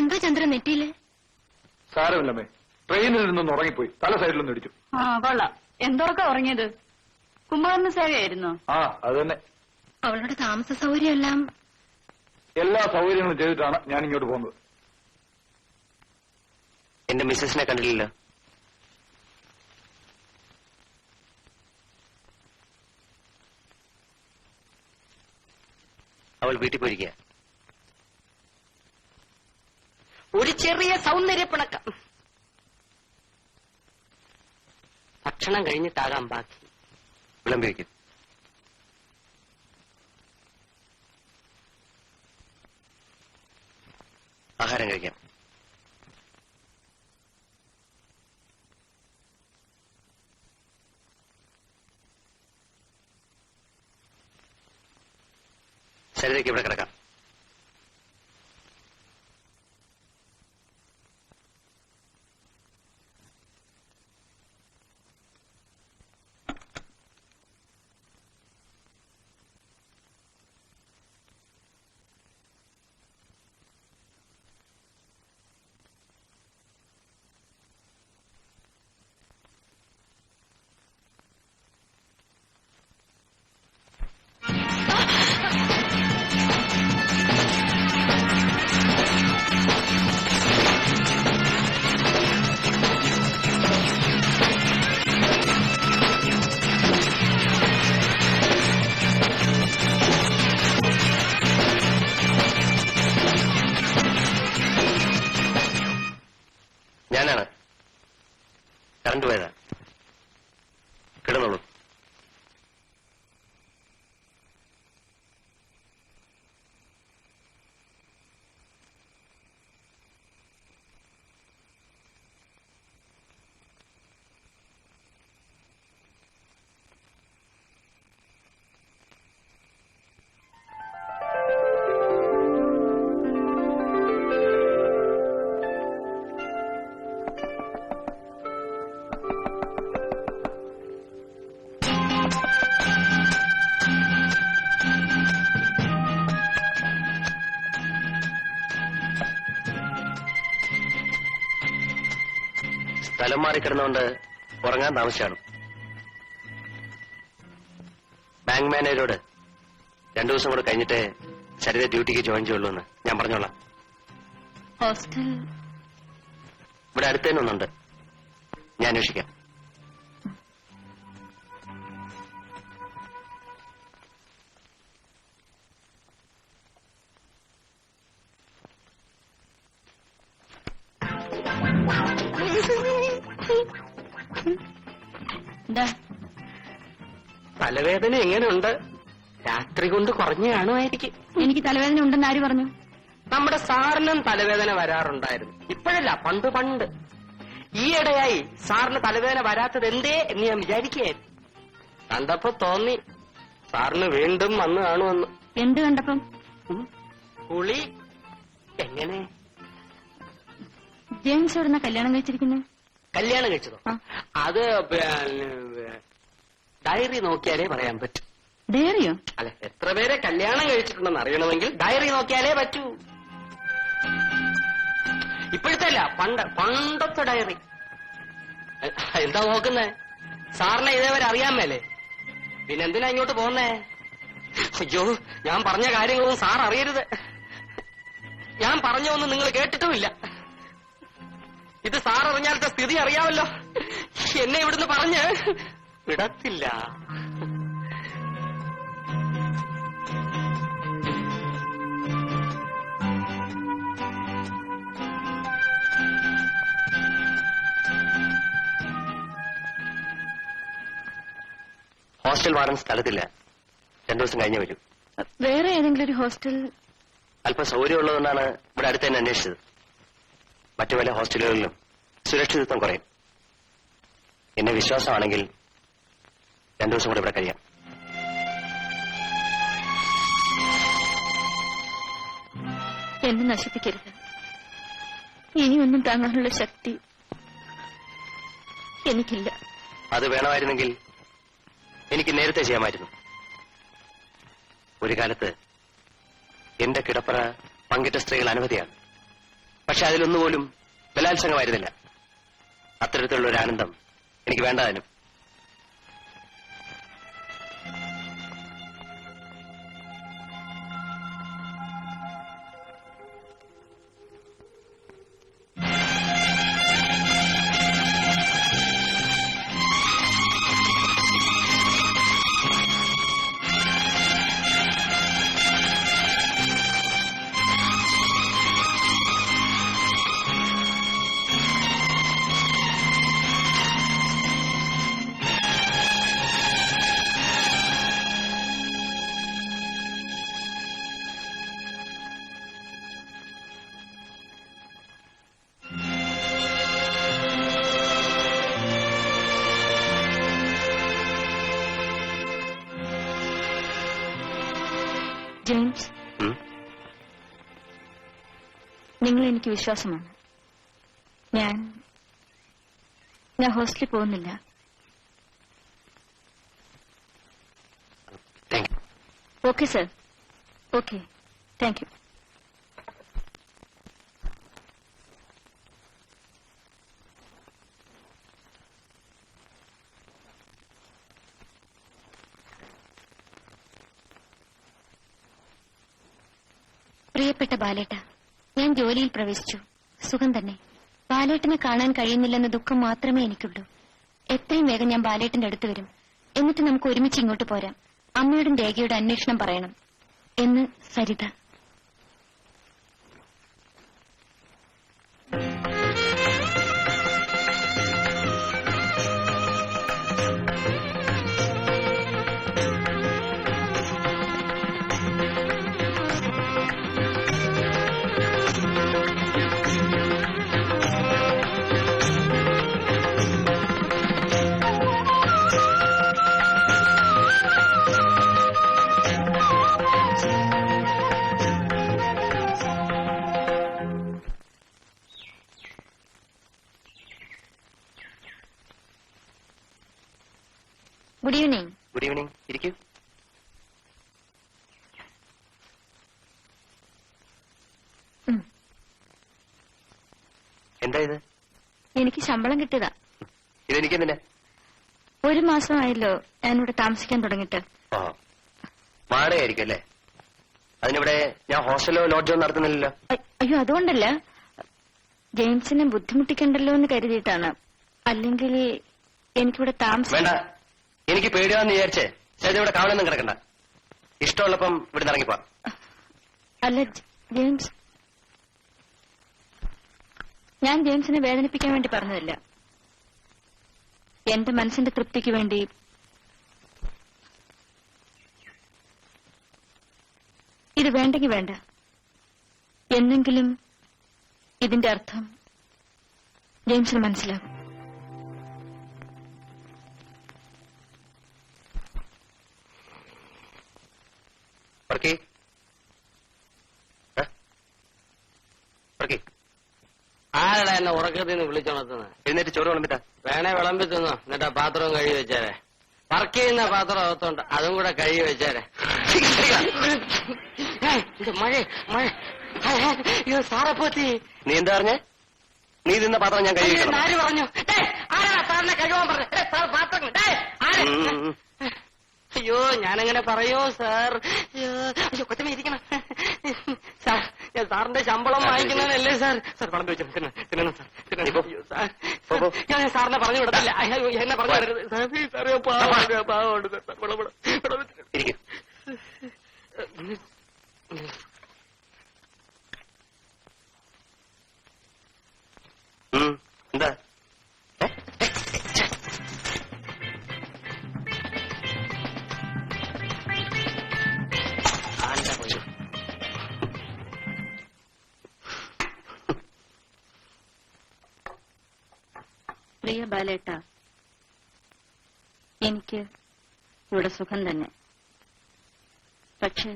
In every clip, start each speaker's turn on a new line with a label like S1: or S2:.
S1: എന്താ ചന്ദ്രൻ നെറ്റിയില്?
S2: സാരമില്ലമ്മേ, ട്രെയിനിൽ നിന്നൊന്ന് ഉറങ്ങിപ്പോയി, തല സൈഡിലൊന്നും ഇടിച്ചു.
S3: കൊള്ളാം. എന്തൊക്കെ ഉറങ്ങിയത്? കുംഭകർണ സേവയായിരുന്നോ?
S2: അത് തന്നെ.
S1: അവളുടെ താമസ സൗകര്യം എല്ലാം
S2: എല്ലാ സൗകര്യങ്ങളും ചെയ്തിട്ടാണ് ഞാൻ ഇങ്ങോട്ട് പോകുന്നത്.
S4: എന്റെ മിസ്സസിനെ കണ്ടില്ലല്ലോ. അവൾ വീട്ടിൽ പോയിരിക്കുക.
S3: ഒരു ചെറിയ സൗന്ദര്യപ്പിണക്കം. ഭക്ഷണം കഴിഞ്ഞിട്ടാകാം ബാക്കി.
S4: വിളമ്പി വയ്ക്കും. ആഹാരം കഴിക്കാം. ശരീരയ്ക്ക് ഇവിടെ കിടക്കാം. ഞാനാണ്. കറണ്ട് പോയതാ. കിടന്നോളൂ. സ്ഥലം മാറിക്കിടന്നുകൊണ്ട് ഉറങ്ങാൻ താമസിച്ചാണ്. ബാങ്ക് മാനേജരോട് 2 ദിവസം കൂടെ കഴിഞ്ഞിട്ട് ശരീര ഡ്യൂട്ടിക്ക് ജോയിൻ ചെയ്യുള്ളൂ എന്ന് ഞാൻ പറഞ്ഞോളാം.
S1: ഹോസ്റ്റൽ
S4: ഇവിടെ അടുത്ത് തന്നെ ഒന്നുണ്ട്, ഞാൻ അന്വേഷിക്കാം.
S3: തലവേദന എങ്ങനെയുണ്ട്? രാത്രി കൊണ്ട് കുറഞ്ഞു കാണുമായിരിക്കും.
S1: എനിക്ക് തലവേദന ഉണ്ടെന്ന് ആര് പറഞ്ഞു?
S3: നമ്മുടെ സാറിനും തലവേദന വരാറുണ്ടായിരുന്നു. ഇപ്പോഴല്ല, പണ്ട്. ഈയിടെയായി സാറിന് തലവേദന വരാത്തത് എന്തേ എന്ന് ഞാൻ വിചാരിക്കുകയായിരുന്നു. കണ്ടപ്പോ തോന്നി സാറിന് വീണ്ടും വന്നു കാണുമെന്ന്.
S1: എന്ത് കണ്ടപ്പം?
S3: കുളി. എങ്ങനെ?
S1: ജെയിംസ് എവിടുന്ന കല്യാണം കഴിച്ചിരിക്കുന്നത്?
S3: കല്യാണം കഴിച്ചതോ? അത് ഡയറി നോക്കിയാലേ പറയാൻ പറ്റൂ.
S1: ഡയറിയോ?
S3: അല്ല, എത്ര പേരെ കല്യാണം കഴിച്ചിട്ടുണ്ടെന്ന് അറിയണമെങ്കിൽ ഡയറി നോക്കിയാലേ പറ്റൂ. ഇപ്പോഴത്തെ അല്ല, പണ്ടത്തെ ഡയറി. എന്താ നോക്കുന്നേ? സാറിനെ ഇതേവരെ അറിയാൻ മേലേ? പിന്നെന്തിനാ ഇങ്ങോട്ട് പോന്നേ? അയ്യോ, ഞാൻ പറഞ്ഞ കാര്യങ്ങളൊന്നും സാർ അറിയരുത്. ഞാൻ പറഞ്ഞൊന്നും നിങ്ങൾ കേട്ടിട്ടുമില്ല. ഇത് സാർ അറിഞ്ഞാലത്തെ സ്ഥിതി അറിയാമല്ലോ. എന്നെ ഇവിടുന്ന് പറഞ്ഞ് വിടത്തില്ല.
S4: ഹോസ്റ്റൽ വാർഡൻ സ്ഥലത്തില്ല, 2 ദിവസം കഴിഞ്ഞേ വരൂ.
S1: വേറെ ഏതെങ്കിലും ഒരു ഹോസ്റ്റൽ?
S4: അല്പം സൗകര്യമുള്ളതെന്നാണ് ഇവിടെ അടുത്ത് തന്നെ അന്വേഷിച്ചത്. മറ്റു പല ഹോസ്റ്റലുകളിലും സുരക്ഷിതത്വം കുറയും. എന്നെ വിശ്വാസമാണെങ്കിൽ 2 ദിവസം കൂടെ ഇവിടെ കഴിയാം.
S1: എന്നെ നശിപ്പിക്കരുത്. ഇനിയൊന്നും താങ്ങാനുള്ള ശക്തി എനിക്കില്ല.
S4: അത് വേണമായിരുന്നെങ്കിൽ എനിക്ക് നേരത്തെ ചെയ്യാമായിരുന്നു. ഒരു കാലത്ത് എന്റെ കിടപ്പറ പങ്കിട്ട സ്ത്രീകൾ അനവധിയാണ്. പക്ഷെ അതിലൊന്നുപോലും ബലാത്സംഗമായിരുന്നില്ല. അത്തരത്തിലുള്ള ഒരു ആനന്ദം എനിക്ക് വേണ്ടതിനും.
S1: ജെയിംസ്, നിങ്ങൾ എനിക്ക് വിശ്വാസമാണ്. ഞാൻ ഹോസ്റ്റലിൽ പോകുന്നില്ല. Okay sir, okay, thank you. പ്രിയപ്പെട്ട ബാലേട്ട, ഞാൻ ജോലിയിൽ പ്രവേശിച്ചു. സുഖം തന്നെ. ബാലേട്ടനെ കാണാൻ കഴിയുന്നില്ലെന്ന ദുഃഖം മാത്രമേ എനിക്കുള്ളൂ. എത്രയും വേഗം ഞാൻ ബാലേട്ടന്റെ അടുത്ത് വരും. എന്നിട്ട് നമുക്ക് ഒരുമിച്ച് ഇങ്ങോട്ട് പോരാം. അമ്മയോടും രേഖയുടെ അന്വേഷണം പറയണം എന്ന് Saritha. Good evening.
S4: Good evening. ഇരിക്കൂ. എന്താ ഇത്?
S1: എനിക്ക് ശമ്പളം കിട്ടിയതാ.
S4: ഇതെനിക്കെന്തിനാ?
S1: 1 മാസമായല്ലോ ഞാനിവിടെ താമസിക്കാൻ തുടങ്ങിയിട്ട്.
S4: ഓ, വാടകയായിരിക്കും അല്ലേ? അതിനിവിടെ ഞാൻ ഹോസ്റ്റലോ ലോഡ്ജോ നടത്തുന്നില്ലല്ലോ.
S1: അയ്യോ, അതുകൊണ്ടല്ല. ജെയിംസിനെ ബുദ്ധിമുട്ടിക്കണ്ടല്ലോ എന്ന് കരുതിയിട്ടാണ്. അല്ലെങ്കിൽ എനിക്കിവിടെ താമസം
S4: വേണ്ട. എനിക്ക് പേടിയാന്ന് വിചാരിച്ചേ ചേച്ചി ഇവിടെ കാവലൊന്നും കിടക്കണ്ട. ഇഷ്ടമുള്ളപ്പം ഇവിടെ ഇറങ്ങിപ്പോ.
S1: അല്ല ജെയിംസ്, ഞാൻ ജെയിംസിനെ വേദനിപ്പിക്കാൻ വേണ്ടി പറഞ്ഞതല്ല. എന്റെ മനസ്സിന്റെ തൃപ്തിക്ക് വേണ്ടി. ഇത് വേണ്ടെങ്കിൽ വേണ്ട. എന്നെങ്കിലും ഇതിന്റെ അർത്ഥം ജെയിംസിന് മനസ്സിലാകും.
S3: ആരടാ എന്നെ ഉറക്കത്തിൽ നിന്ന് വിളിച്ചുണർത്തുന്നത്?
S4: എന്നിട്ട് ചോറ് വിളമ്പിട്ടാ
S3: വേണേ വിളമ്പി തിന്നോ. എന്നിട്ട് ആ പാത്രവും കഴുകി വെച്ചേരെ. വർക്ക് ചെയ്യുന്ന പാത്രം അകത്തോണ്ട് അതും കൂടെ കഴുകി വെച്ചേരെ. മഴ മഴ. അയ്യോ സാറെ പോത്തി.
S4: നീ എന്താ പറഞ്ഞേ? നീ തിന്ന പാത്രം ഞാൻ കഴുകിക്കണം.
S3: ആര് പറഞ്ഞു? ആരാ സാറിനെ കഴുകാൻ പറഞ്ഞു? സാർ പാത്രം. അയ്യോ ഞാനങ്ങനെ പറയോ സാർ? അയ്യോ കൊച്ചമ്മ ഇരിക്കണം സാർ. ഞാൻ സാറിന്റെ ശമ്പളം വാങ്ങിക്കുന്നതല്ലേ സാർ? സാർ പണം വെച്ചു തിന്നണം സാർ. ഞാൻ സാറിനെ പറഞ്ഞു വിടത്തില്ല. എന്നെ പറഞ്ഞു വിടരുത് സാറേ. പാവമുണ്ട് സാർ.
S4: എന്താ?
S1: പ്രിയ ബാലേട്ട, എനിക്ക് ഇവിടെ സുഖം തന്നെ. പക്ഷെ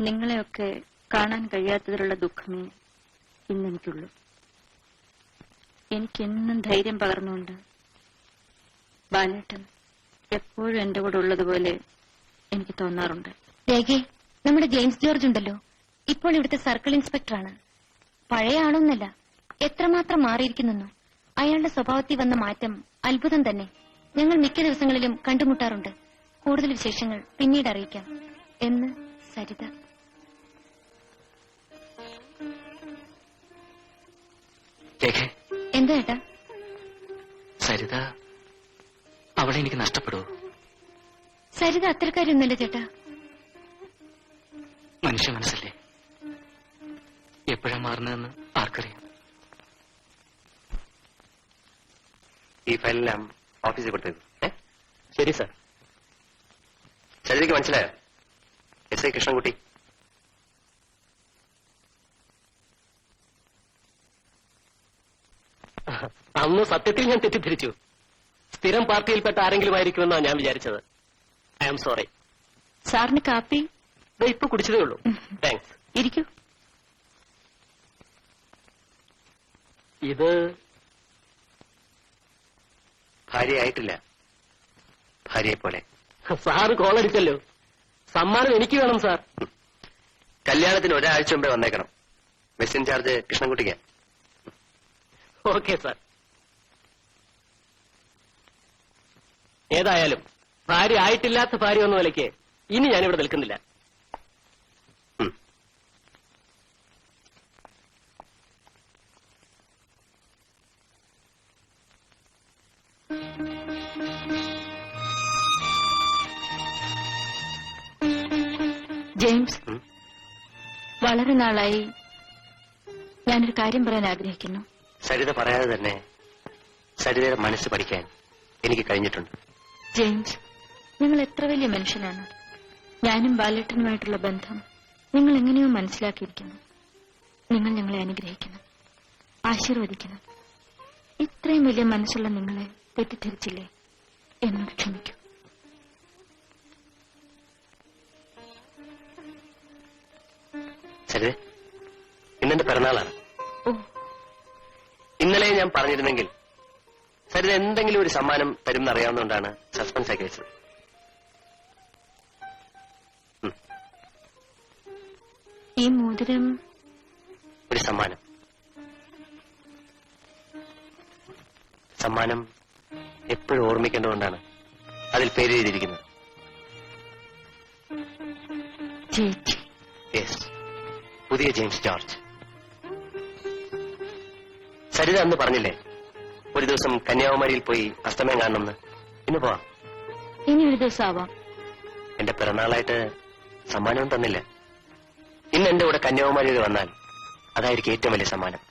S1: നിങ്ങളെയൊക്കെ കാണാൻ കഴിയാത്തതിലുള്ള ദുഃഖമേ ഇന്നെനിക്കുള്ളൂ. എനിക്കെന്നും ധൈര്യം പകർന്നുകൊണ്ട് ബാലേട്ടൻ എപ്പോഴും എന്റെ കൂടെ ഉള്ളതുപോലെ എനിക്ക് തോന്നാറുണ്ട്. രേഖേ, നമ്മുടെ ജെയിംസ് ജോർജ് ഉണ്ടല്ലോ, ഇപ്പോൾ ഇവിടുത്തെ സർക്കിൾ ഇൻസ്പെക്ടറാണ്. പഴയ ആളൊന്നല്ല. എത്രമാത്രം മാറിയിരിക്കുന്നു. അയാളുടെ സ്വഭാവത്തിൽ വന്ന മാറ്റം അത്ഭുതം തന്നെ. ഞങ്ങൾ മിക്ക ദിവസങ്ങളിലും കണ്ടുമുട്ടാറുണ്ട്. കൂടുതൽ വിശേഷങ്ങൾ പിന്നീട് അറിയിക്കാം എന്ന് സരിത. എന്താ ഏട്ടാ?
S3: സരിത അവളെ എനിക്ക് നഷ്ടപ്പെടുവോ?
S1: സരിത അത്രക്കാരൊന്നുമല്ല ചേട്ടാ.
S3: മനുഷ്യ മനസ്സല്ലേ, എപ്പോഴാ മാറുന്നതെന്ന് ആർക്കറിയാം.
S4: ഈ ഫയലെല്ലാം ഓഫീസിൽ കൊടുത്തേക്കും.
S3: ശരി സാർ.
S4: സരിതയ്ക്ക് മനസ്സിലായോ? S I Krishnankutty.
S3: അന്ന് സത്യത്തിൽ ഞാൻ തെറ്റിദ്ധരിച്ചു. സ്ഥിരം പാർട്ടിയിൽപ്പെട്ട ആരെങ്കിലും ആയിരിക്കുമെന്നാണ് ഞാൻ വിചാരിച്ചത്. I am sorry.
S1: സാറിന് കാപ്പി?
S3: ഇപ്പൊ കുടിച്ചതേ ഉള്ളൂ. താങ്ക്സ്.
S1: ഇരിക്കൂ.
S3: ഇത്
S4: ഭാര്യയായിട്ടില്ല, ഭാര്യയെ പോലെ.
S3: സാറ് കോളടിച്ചല്ലോ. സമ്മാനം എനിക്ക് വേണം സാർ.
S4: കല്യാണത്തിന് ഒരാഴ്ച മുമ്പേ വന്നേക്കണം. മെസ് ഇൻചാർജ് കൃഷ്ണൻകുട്ടിക്ക്.
S3: Okay sir. ഏതായാലും ഭാര്യ ആയിട്ടില്ലാത്ത ഭാര്യ എന്ന നിലയ്ക്ക് ഇനി ഞാനിവിടെ നിൽക്കുന്നില്ല.
S1: ജെയിംസ്, വളരെ നാളായി ഞാനൊരു കാര്യം പറയാൻ ആഗ്രഹിക്കുന്നു.
S4: സരിത പറയാതെ തന്നെ സരിതയുടെ മനസ്സ് പഠിക്കാൻ എനിക്ക് കഴിഞ്ഞിട്ടുണ്ട്.
S1: ജെയിംസ്, നിങ്ങൾ എത്ര വലിയ മനുഷ്യനാണ്. ഞാനും ബാലേട്ടനുമായിട്ടുള്ള ബന്ധം നിങ്ങൾ എങ്ങനെയോ മനസ്സിലാക്കിയിരിക്കുന്നു. നിങ്ങൾ ഞങ്ങളെ അനുഗ്രഹിക്കണം, ആശീർവദിക്കണം. ഇത്രയും വലിയ മനസ്സുള്ള നിങ്ങളെ തെറ്റിദ്ധരിച്ചില്ലേ? എന്നോട് ക്ഷമിക്കൂ.
S4: സരിത, ഇന്നെന്റെ പിറന്നാളാണ്.
S1: ഓ,
S4: ഇന്നലെ ഞാൻ പറഞ്ഞിരുന്നെങ്കിൽ സരിത എന്തെങ്കിലും ഒരു സമ്മാനം തരുമെന്ന് അറിയാവുന്നതുകൊണ്ടാണ് സസ്പെൻസ് ആക്കി വെച്ചത്.
S1: ഈ മോതിരം
S4: ഒരു സമ്മാനം. സമ്മാനം എപ്പോഴും ഓർമ്മിക്കേണ്ടതുകൊണ്ടാണ് അതിൽ പേര് എഴുതിയിരിക്കുന്നത്.
S1: ചേച്ചി.
S4: യെസ്, പുതിയ ജെയിംസ് ജോർജ്. സരിത അന്ന് പറഞ്ഞില്ലേ ഒരു ദിവസം കന്യാകുമാരിയിൽ പോയി അസ്തമയം കാണണമെന്ന്? ഇന്ന് പോവാം.
S1: ഇനി ഒരു ദിവസം ആവാം.
S4: എന്റെ പിറന്നാളായിട്ട് സമ്മാനവും തന്നില്ല. ഇന്ന് എന്റെ കൂടെ കന്യാകുമാരിയിൽ വന്നാൽ അതായിരിക്കും ഏറ്റവും വലിയ സമ്മാനം.